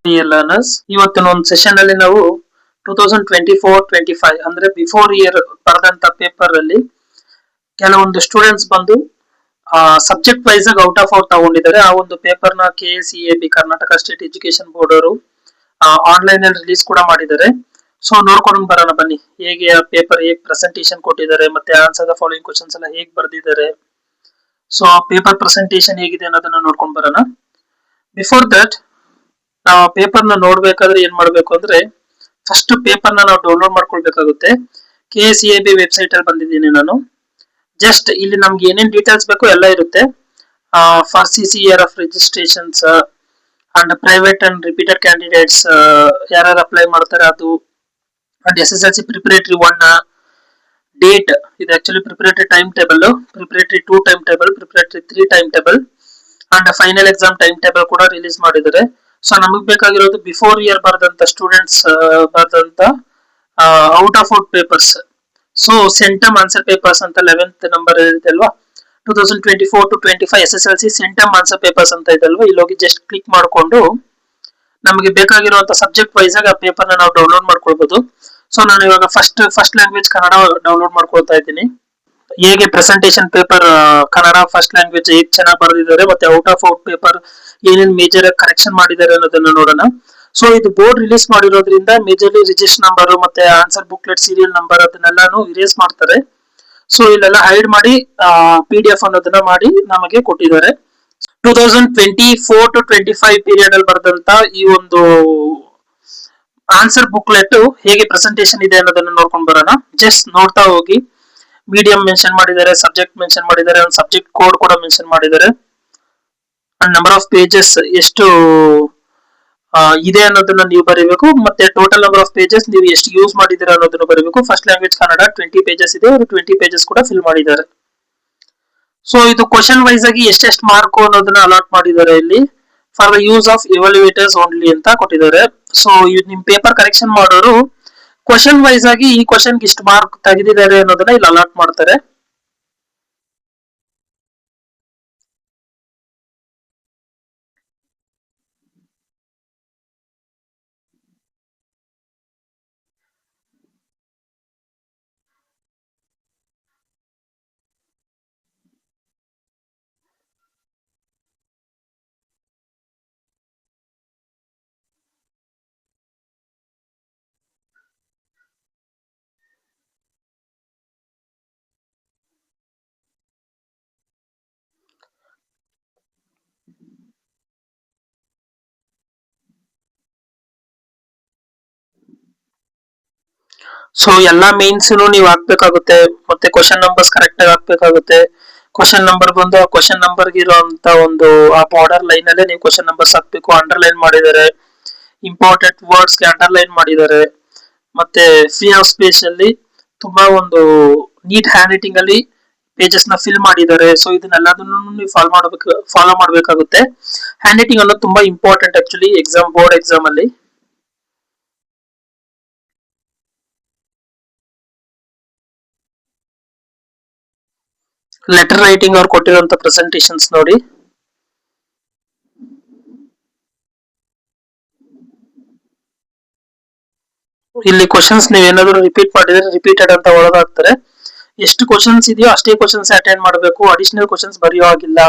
Dear learners, ಇವತ್ತಿನ ಒಂದು session ಅಲ್ಲಿ ನಾವು 2024-25 ಅಂದ್ರೆ ಬಿಫೋರ್ ಇಯರ್ ಬರೆದಂತ ಪೇಪರ್ ಅಲ್ಲಿ ಕೆಲವೊಂದು ಸ್ಟೂಡೆಂಟ್ಸ್ ಬಂದು ಸಬ್ಜೆಕ್ಟ್ ವೈಸ್ ಆಗಿ ಔಟ್ ಆಫ್ ಔಟ್ ತಗೊಂಡಿದ್ದಾರೆ. ಆ ಒಂದು ಪೇಪರ್ ನ KSEAB Karnataka state education board ಅವರು ಆನ್ಲೈನ್ ಅಲ್ಲಿ ರಿಲೀಸ್ ಕೂಡ ಮಾಡಿದ್ದಾರೆ. ಸೊ ನೋಡ್ಕೊಂಡು ಬರೋಣ ಬನ್ನಿ, ಹೇಗೆ ಆ ಪೇಪರ್ ಹೇಗೆ ಪ್ರೆಸೆಂಟೇಶನ್ ಕೊಟ್ಟಿದ್ದಾರೆ, ಮತ್ತೆ ಆನ್ಸರ್ ದ ಫಾಲೋಯಿಂಗ್ ಕ್ವಶನ್ಸ್ ಎಲ್ಲ ಹೇಗೆ ಬರ್ದಿದ್ದಾರೆ. ಸೊ ಪೇಪರ್ ಪ್ರೆಸೆಂಟೇಶನ್ ಹೇಗಿದೆ ಅನ್ನೋದನ್ನ ನೋಡ್ಕೊಂಡು ಬರೋಣ. ಬಿಫೋರ್ ದಟ್ ನಾವು ಪೇಪರ್ ನ ನೋಡ್ಬೇಕಾದ್ರೆ ಏನ್ ಮಾಡ್ಬೇಕು ಅಂದ್ರೆ, ಫಸ್ಟ್ ಪೇಪರ್ ನ ನಾವು ಡೌನ್ಲೋಡ್ ಮಾಡ್ಕೊಳ್ಬೇಕಾಗುತ್ತೆ. KSEAB ವೆಬ್ಸೈಟ್ ಅಲ್ಲಿ ಬಂದಿದ್ದೀನಿ ನಾನು. ಜಸ್ಟ್ ಇಲ್ಲಿ ನಮ್ಗೆ ಏನೇನ್ ಡೀಟೇಲ್ಸ್ ಬೇಕು ಎಲ್ಲ ಇರುತ್ತೆ. For CCRF registrations and private and repeated candidates ಯಾರು ಅಪ್ಲೈ ಮಾಡ್ತಾರೆ ಅದು, ಅಂಡ್ SSLC ಪ್ರಿಪರೇಟರಿ 1 ಡೇಟ್, ಇದು actually preparatory time table, preparatory 2 time table, preparatory 3 time table and final exam time table ಕೂಡ ರಿಲೀಸ್ ಮಾಡಿದ್ದಾರೆ. ಸೊ ನಮಗ್ ಬೇಕಾಗಿರೋದು ಬಿಫೋರ್ ಇಯರ್ ಬರೆದಂತ students ಬರೆದಂತ out of out papers. So centum answer papers ಅಂತ 11th number ಇದೆ ಅಲ್ವಾ, 2024-25 SSLC ಸೆಂಟಮ್ ಆನ್ಸರ್ ಪೇಪರ್ಸ್ ಅಂತ ಇದೆ ಅಲ್ವಾ, ಇಲ್ಲಿ ಹೋಗಿ ಜಸ್ಟ್ ಕ್ಲಿಕ್ ಮಾಡಿಕೊಂಡು ನಮಗೆ ಬೇಕಾಗಿರುವಂತ ಸಬ್ಜೆಕ್ಟ್ ವೈಸ್ ಆಗಿ ಆ ಪೇಪರ್ ನ ನಾವು ಡೌನ್ಲೋಡ್ ಮಾಡ್ಕೊಳ್ಬಹುದು. ಸೊ ನಾನು ಇವಾಗ ಫಸ್ಟ್ ಲ್ಯಾಂಗ್ವೇಜ್ ಕನ್ನಡ ಡೌನ್ಲೋಡ್ ಮಾಡ್ಕೊಳ್ತಾ ಇದ್ದೀನಿ. ಹೇಗೆ presentation paper Kannada first language ಹೇಗೆ ಚೆನ್ನಾಗಿ ಬರೆದಿದ್ದಾರೆ, ಮತ್ತೆ ಔಟ್ ಆಫ್ ಔಟ್ ಪೇಪರ್ ಏನೇನ್ ಮೇಜರ್ ಕರೆಕ್ಷನ್ ಮಾಡಿದ್ದಾರೆ ಅನ್ನೋದನ್ನ ನೋಡೋಣ. ಸೊ ಇದು ಬೋರ್ಡ್ ರಿಲೀಸ್ ಮಾಡಿರೋದ್ರಿಂದ ಮೇಜರ್ಲಿ ರಿಜಿಸ್ಟರ್ ನಂಬರ್ ಮತ್ತೆ ಆನ್ಸರ್ ಬುಕ್ಲೆಟ್ ಸೀರಿಯಲ್ ನಂಬರ್ ಅದನ್ನೆಲ್ಲಾನು ಇರೇಸ್ ಮಾಡ್ತಾರೆ. ಸೊ ಇಲ್ಲೆಲ್ಲ ಹೈಡ್ ಮಾಡಿ PDF ಅನ್ನೋದನ್ನ ಮಾಡಿ ನಮಗೆ ಕೊಟ್ಟಿದ್ದಾರೆ. 2024-25 ಪೀರಿಯಡ್ ಅಲ್ಲಿ ಬರೆದಂತ ಈ ಒಂದು ಆನ್ಸರ್ ಬುಕ್ಲೆಟ್ ಹೇಗೆ ಪ್ರೆಸೆಂಟೇಶನ್ ಇದೆ ಅನ್ನೋದನ್ನ ನೋಡ್ಕೊಂಡು ಬರೋಣ. ಜಸ್ಟ್ ನೋಡ್ತಾ ಹೋಗಿ. ಮೀಡಿಯಂ ಮೆನ್ಷನ್ ಮಾಡಿದ್ದಾರೆ, ಸಬ್ಜೆಕ್ಟ್ ಮೆನ್ಷನ್ ಮಾಡಿದ್ದಾರೆ, ಒಂದು ಸಬ್ಜೆಕ್ಟ್ ಕೋಡ್ ಕೂಡ ಮೆನ್ಷನ್ ಮಾಡಿದ್ದಾರೆ, ಅಂಡ್ ನಂಬರ್ ಆಫ್ ಪೇಜಸ್ ಎಷ್ಟು ಇದೆ ಅನ್ನೋದನ್ನ ನೀವು ಬರೀಬೇಕು, ಮತ್ತೆ ಟೋಟಲ್ ನಂಬರ್ ಆಫ್ ಪೇಜಸ್ ನೀವು ಎಷ್ಟು ಯೂಸ್ ಮಾಡಿದ್ದೀರಾ ಅನ್ನೋದನ್ನ ಬರೀಬೇಕು. ಫಸ್ಟ್ ಲ್ಯಾಂಗ್ವೇಜ್ ಕನ್ನಡ 20 ಪೇಜಸ್ ಇದೆ, ಅವರು 20 ಪೇಜಸ್ ಕೂಡ ಫಿಲ್ ಮಾಡಿದ್ದಾರೆ. ಸೊ ಇದು ಕ್ವಶನ್ ವೈಸ್ ಆಗಿ ಎಷ್ಟೆಷ್ಟು ಮಾರ್ಕ್ ಅನ್ನೋದನ್ನ ಅಲಾಟ್ ಮಾಡಿದ್ದಾರೆ ಇಲ್ಲಿ. For the use of evaluators only ಅಂತ ಕೊಟ್ಟಿದ್ದಾರೆ. ಸೊ ನಿಮ್ ಪೇಪರ್ ಕರೆಕ್ಷನ್ ಮಾಡೋರು ಕ್ವಶನ್ ವೈಸ್ ಆಗಿ ಈ ಕ್ವಶನ್ ಇಷ್ಟು ಮಾರ್ಕ್ ತೆಗೆದಿದ್ದಾರೆ ಅನ್ನೋದನ್ನ ಇಲ್ಲಿ ಅಲಾಟ್ ಮಾಡ್ತಾರೆ. ಸೊ ಎಲ್ಲಾ ಮೇನ್ಸ್ ನೀವು ಹಾಕ್ಬೇಕಾಗುತ್ತೆ, ಮತ್ತೆ ಕ್ವಶನ್ ನಂಬರ್ಸ್ ಕರೆಕ್ಟ್ ಆಗಿ ಹಾಕ್ಬೇಕಾಗುತ್ತೆ. ಕ್ವಶನ್ ನಂಬರ್ ಬಂದು ಆ ಕ್ವಶನ್ ನಂಬರ್ ಇರುವಂತ ಒಂದು ಆ ಬಾರ್ಡರ್ ಲೈನ್ ಅಲ್ಲೇ ನೀವು ಕ್ವಶನ್ ನಂಬರ್ಸ್ ಹಾಕ್ಬೇಕು. ಅಂಡರ್ಲೈನ್ ಮಾಡಿದ್ದಾರೆ, ಇಂಪಾರ್ಟೆಂಟ್ ವರ್ಡ್ಸ್ ಗೆ ಅಂಡರ್ಲೈನ್ ಮಾಡಿದ್ದಾರೆ, ಮತ್ತೆ ಫ್ರೀ ಆಫ್ ಸ್ಪೇಸ್ ಅಲ್ಲಿ ತುಂಬಾ ಒಂದು ನೀಟ್ ಹ್ಯಾಂಡ್ ರೈಟಿಂಗ್ ಅಲ್ಲಿ ಪೇಜಸ್ ನ ಫಿಲ್ ಮಾಡಿದ್ದಾರೆ. ಸೊ ಇದನ್ನೆಲ್ಲದನ್ನು ನೀವು ಫಾಲೋ ಮಾಡಬೇಕಾಗುತ್ತೆ. ಹ್ಯಾಂಡ್ ರೈಟಿಂಗ್ ಅನ್ನೋದು ತುಂಬಾ ಇಂಪಾರ್ಟೆಂಟ್ ಆಕ್ಚುಲಿ ಬೋರ್ಡ್ ಎಕ್ಸಾಮ್ ಅಲ್ಲಿ. ಲೆಟರ್ ರೈಟಿಂಗ್ ಅವ್ರು ಕೊಟ್ಟಿರುವಂತ ಪ್ರೆಸೆಂಟೇಶನ್ಸ್ ನೋಡಿ. ಇಲ್ಲಿ ಕ್ವಶನ್ಸ್ ನೀವು ಏನಾದ್ರು ರಿಪೀಟ್ ಮಾಡಿದ್ರೆ ರಿಪೀಟೆಡ್ ಅಂತ ಒಳಗಾಗ್ತಾರೆ. ಎಷ್ಟು ಕ್ವಶನ್ಸ್ ಇದೆಯೋ ಅಷ್ಟೇ ಕ್ವಶನ್ಸ್ ಅಟೆಂಡ್ ಮಾಡಬೇಕು, ಅಡಿಷನಲ್ ಕ್ವಶನ್ಸ್ ಬರೆಯೋ ಹಾಗಿಲ್ಲ.